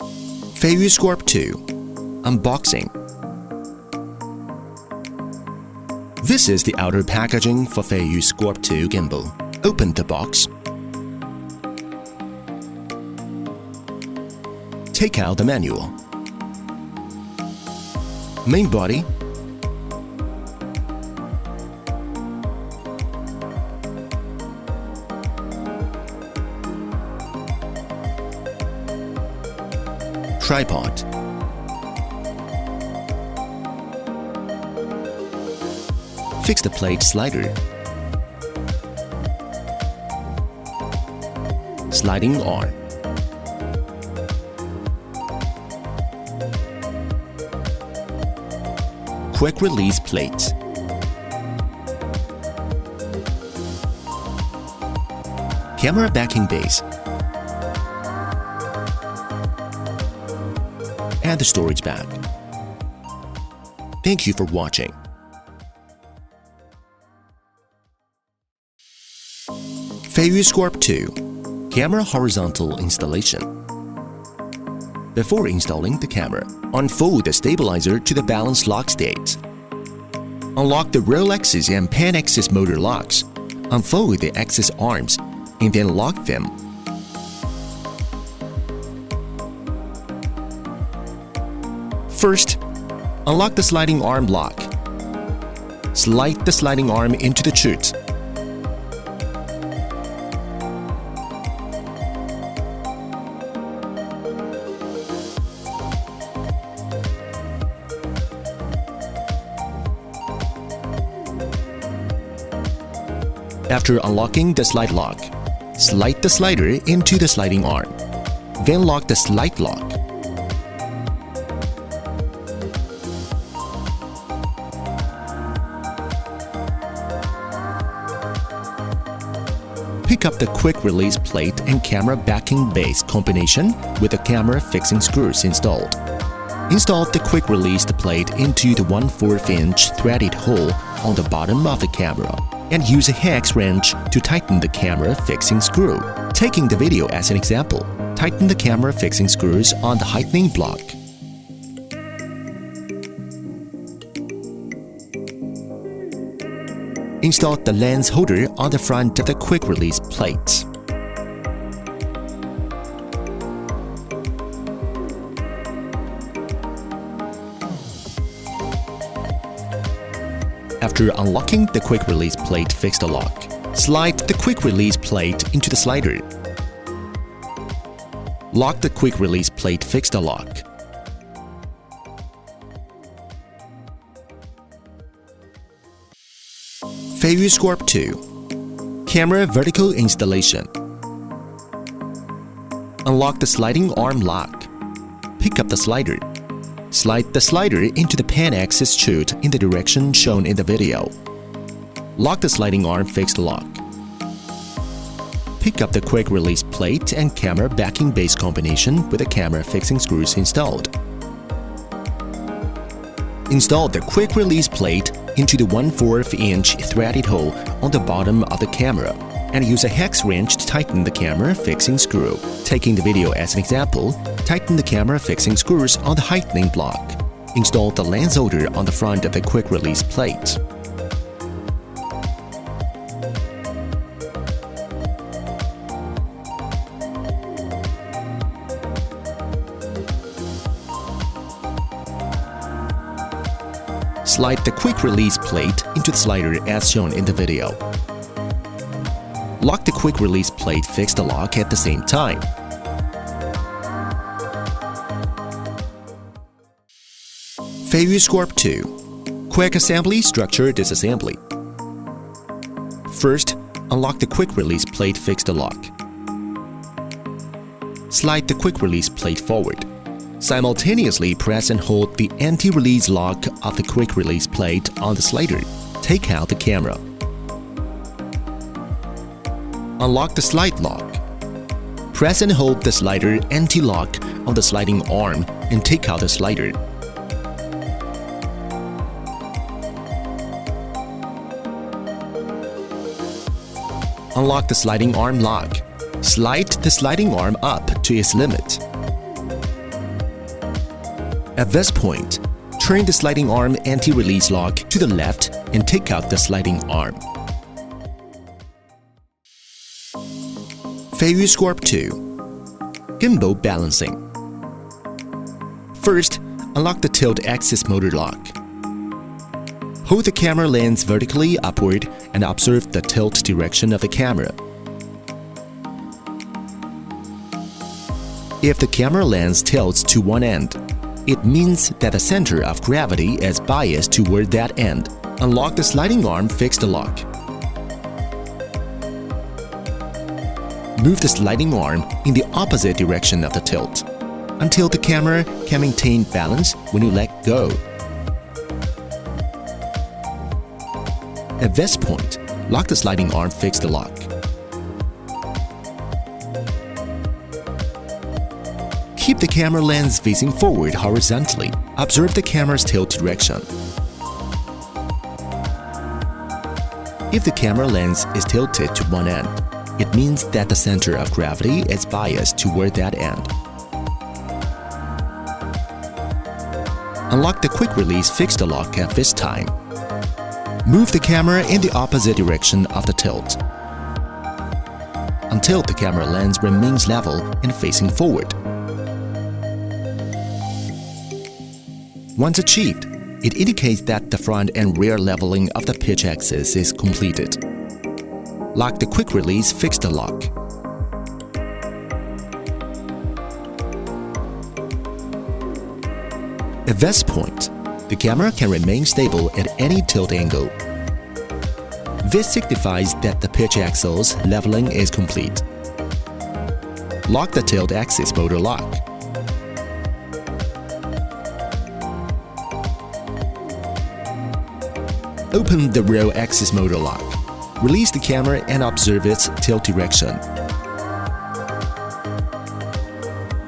SCORP 2 Unboxing. This is the outer packaging for SCORP 2 gimbal. Open the box. Take out the manual. Main body. Tripod. Fix the plate slider. Sliding arm. Quick release plate. Camera backing base. And the storage bag. Thank you for watching. SCORP 2 Camera Horizontal Installation. Before installing the camera, unfold the stabilizer to the balance lock state. Unlock the roll axis and pan axis motor locks. Unfold the axis arms and then lock them. First, unlock the sliding arm lock. Slide the sliding arm into the chute. After unlocking the slide lock, slide the slider into the sliding arm. Then lock the slide lock. Pick up the quick release plate and camera backing base combination with the camera fixing screws installed. Install the quick release plate into the 1/4" threaded hole on the bottom of the camera and use a hex wrench to tighten the camera fixing screw. Taking the video as an example, tighten the camera fixing screws on the heightening block. Install the lens holder on the front of the quick release plate. After unlocking the quick release plate, fix the lock. Slide the quick release plate into the slider. Lock the quick release plate, fix the lock. SCORP 2 Camera Vertical Installation. Unlock the sliding arm lock. Pick up the slider. Slide the slider into the pan axis chute in the direction shown in the video. Lock the sliding arm, fix the lock. Pick up the quick release plate and camera backing base combination with the camera fixing screws installed. Install the quick release plate into the 1/4" threaded hole on the bottom of the camera and use a hex wrench to tighten the camera fixing screw. Taking the video as an example, tighten the camera fixing screws on the heightening block. Install the lens holder on the front of the quick release plate. Slide the quick release plate into the slider as shown in the video. Lock the quick release plate, fix the lock at the same time. SCORP 2 Quick Assembly Structure Disassembly. First, unlock the quick release plate, fix the lock. Slide the quick release plate forward. Simultaneously press and hold the anti-release lock of the quick release plate on the slider. Take out the camera. Unlock the slide lock. Press and hold the slider anti-lock on the sliding arm and take out the slider. Unlock the sliding arm lock. Slide the sliding arm up to its limit. At this point, turn the sliding arm anti-release lock to the left and take out the sliding arm. FeiyuSCORP 2 Gimbal Balancing. First, unlock the tilt axis motor lock. Hold the camera lens vertically upward and observe the tilt direction of the camera. If the camera lens tilts to one end, it means that the center of gravity is biased toward that end. Unlock the sliding arm, fix the lock. Move the sliding arm in the opposite direction of the tilt until the camera can maintain balance when you let go. At this point, lock the sliding arm, fix the lock. Keep the camera lens facing forward horizontally. Observe the camera's tilt direction. If the camera lens is tilted to one end, it means that the center of gravity is biased toward that end. Unlock the quick release, fix the lock at this time. Move the camera in the opposite direction of the tilt until the camera lens remains level and facing forward. Once achieved, it indicates that the front and rear leveling of the pitch axis is completed. Lock the quick release, fix the lock. At this point, the camera can remain stable at any tilt angle. This signifies that the pitch axis leveling is complete. Lock the tilt axis motor lock. Open the roll axis motor lock. Release the camera and observe its tilt direction.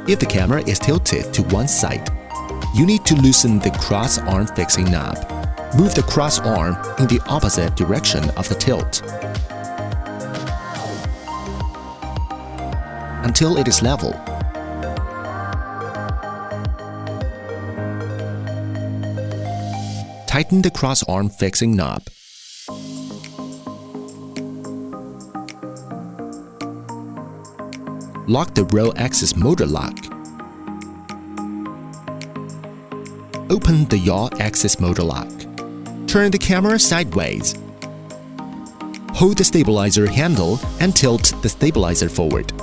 If the camera is tilted to one side, you need to loosen the cross arm fixing knob. Move the cross arm in the opposite direction of the tilt until it is level. Tighten the cross arm fixing knob. Lock the roll axis motor lock. Open the yaw axis motor lock. Turn the camera sideways. Hold the stabilizer handle and tilt the stabilizer forward.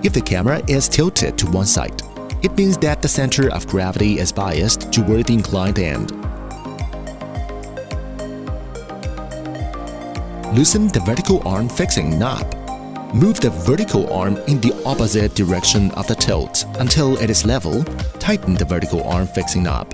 If the camera is tilted to one side, it means that the center of gravity is biased toward the inclined end. Loosen the vertical arm fixing knob. Move the vertical arm in the opposite direction of the tilt until it is level. Tighten the vertical arm fixing knob.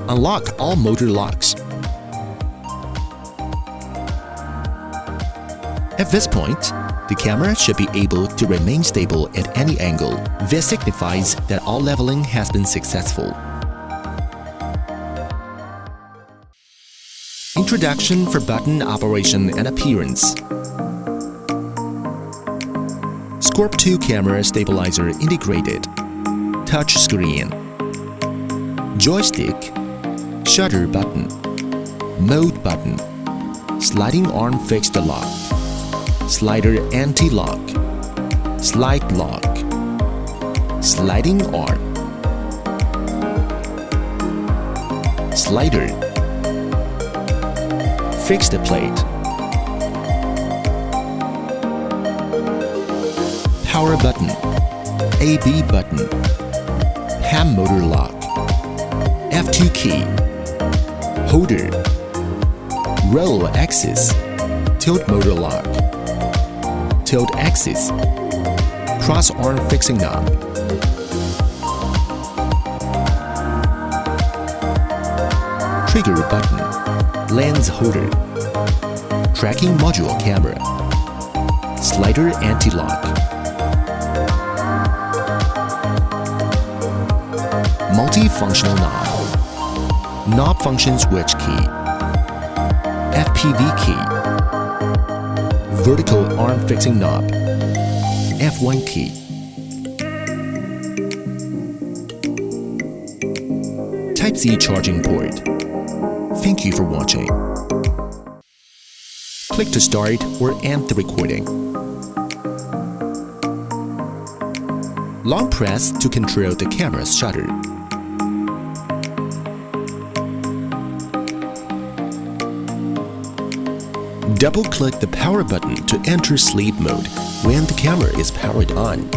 Unlock all motor locks. At this point, the camera should be able to remain stable at any angle. This signifies that all leveling has been successful. Introduction for button operation and appearance. SCORP 2 camera stabilizer integrated. Touch screen. Joystick. Shutter button. Mode button. Sliding arm fixed lock. Slider anti-lock. Slide lock. Sliding arm. Slider. Fix the plate. Power button. AB button. Ham motor lock. F2 key. Holder. Roll axis. Tilt motor lock. Tilt axis. Cross arm fixing knob. Trigger button. Lens holder. Tracking module camera. Slider anti-lock. Multifunctional knob. Knob function switch key. FPV key. Vertical arm fixing knob. F1 key. Type-C charging port. Thank you for watching. Click to start or end the recording. Long press to control the camera's shutter. Double-click the power button to enter sleep mode when the camera is powered on.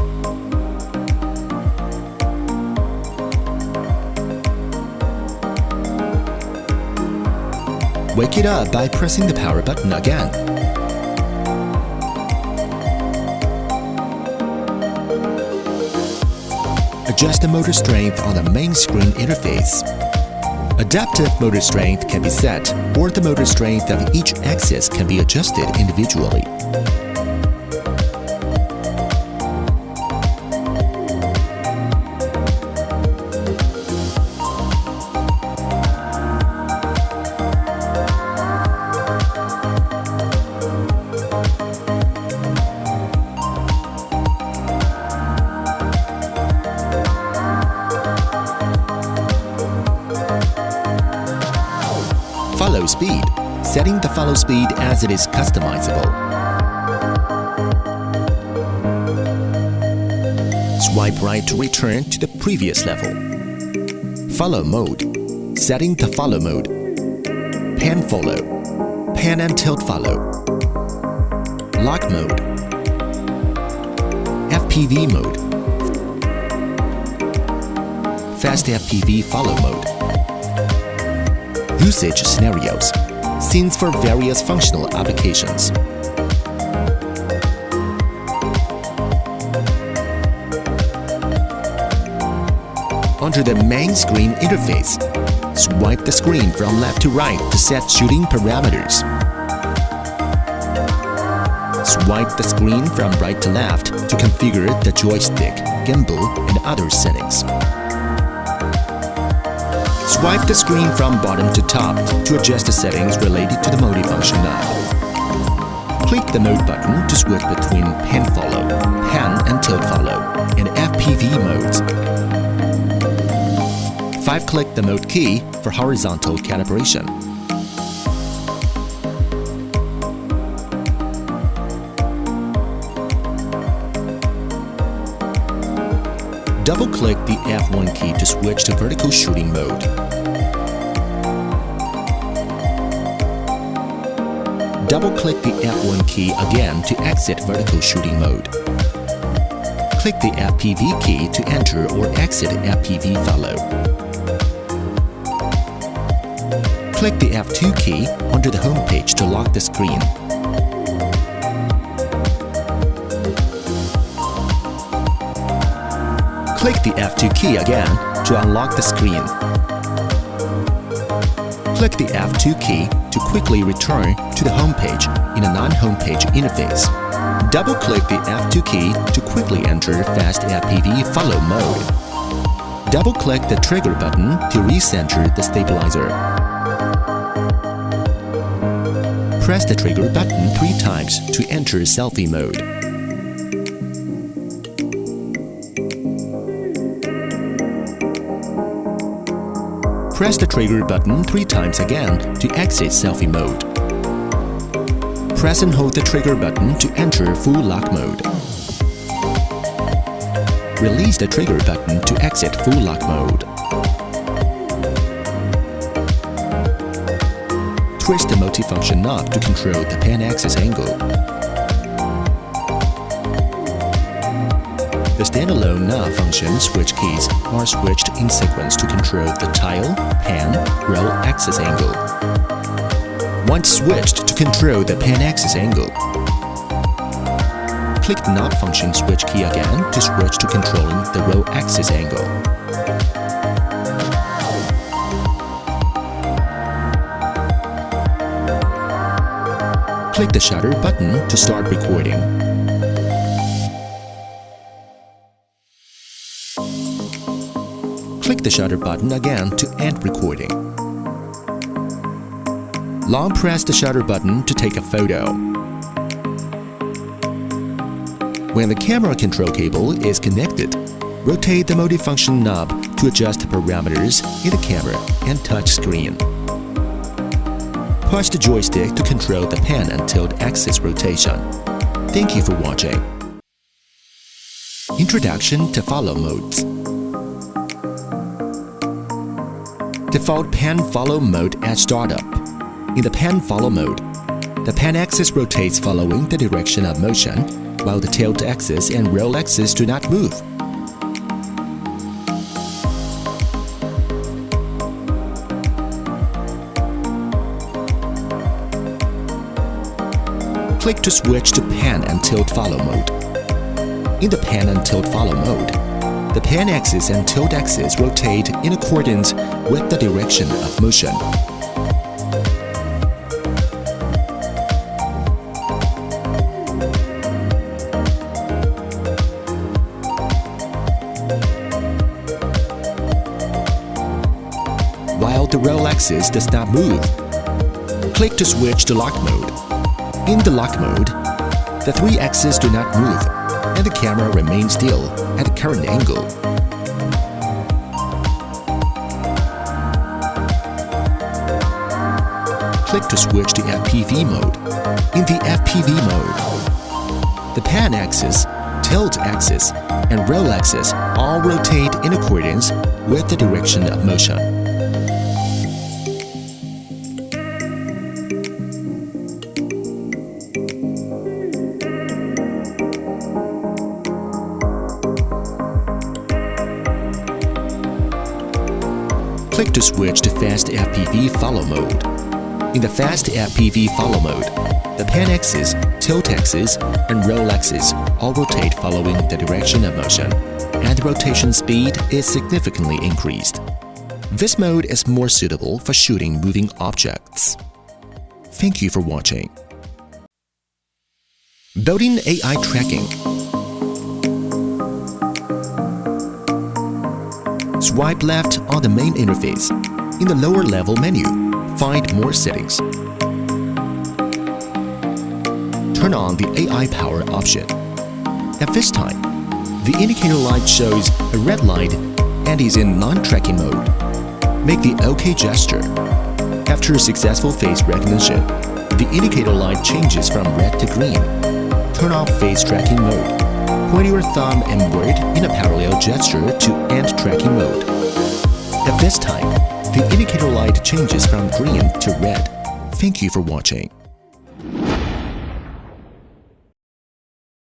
Wake it up by pressing the power button again. Adjust the motor strength on the main screen interface. Adaptive motor strength can be set, or the motor strength of each axis can be adjusted individually. Follow speed. Setting the follow speed as it is customizable. Swipe right to return to the previous level. Follow mode. Setting the follow mode. Pan follow. Pan and tilt follow. Lock mode. FPV mode. Fast FPV follow mode. Usage scenarios. Scenes for various functional applications. Under the main screen interface, swipe the screen from left to right to set shooting parameters. Swipe the screen from right to left to configure the joystick, gimbal, and other settings. Swipe the screen from bottom to top to adjust the settings related to the multifunction knob. Click the mode button to switch between pan follow, pan and tilt follow, and FPV modes. 5-click the mode key for horizontal calibration. Double-click the F1 key to switch to vertical shooting mode. Double-click the F1 key again to exit vertical shooting mode. Click the FPV key to enter or exit FPV follow. Click the F2 key under the home page to lock the screen. Click the F2 key again to unlock the screen. Click the F2 key to quickly return to the home page in a non-home page interface. Double-click the F2 key to quickly enter Fast FPV follow mode. Double-click the trigger button to recenter the stabilizer. Press the trigger button 3 times to enter selfie mode. Press the trigger button 3 times again to exit selfie mode. Press and hold the trigger button to enter full lock mode. Release the trigger button to exit full lock mode. Twist the multifunction knob to control the pan axis angle. The standalone knob function switch keys are switched in sequence to control the tile, pan, roll axis angle. Once switched to control the pan axis angle, click the knob function switch key again to switch to controlling the roll axis angle. Click the shutter button to start recording. Click the shutter button again to end recording. Long press the shutter button to take a photo. When the camera control cable is connected, rotate the multifunction knob to adjust the parameters in the camera and touch screen. Push the joystick to control the pan and tilt axis rotation. Thank you for watching. Introduction to follow modes. Default pan follow mode at startup. In the pan follow mode, the pan axis rotates following the direction of motion, while the tilt axis and roll axis do not move. Click to switch to pan and tilt follow mode. In the pan and tilt follow mode, the pan axis and tilt axis rotate in accordance with the direction of motion. While the roll axis does not move, click to switch to lock mode. In the lock mode, the three axes do not move and the camera remains still at the current angle. Click to switch to FPV mode. In the FPV mode, the pan axis, tilt axis, and roll axis all rotate in accordance with the direction of motion. Click to switch to Fast FPV Follow mode. In the Fast FPV Follow mode, the pan axis, tilt axis, and roll axis all rotate following the direction of motion, and the rotation speed is significantly increased. This mode is more suitable for shooting moving objects. Thank you for watching. Building AI tracking. Swipe left on the main interface. In the lower level menu, find More settings. Turn on the AI Power option. At this time, the indicator light shows a red light and is in non-tracking mode. Make the OK gesture. After successful face recognition, the indicator light changes from red to green. Turn off face tracking mode. Point your thumb and word in a parallel gesture to end tracking mode. At this time, the indicator light changes from green to red. Thank you for watching.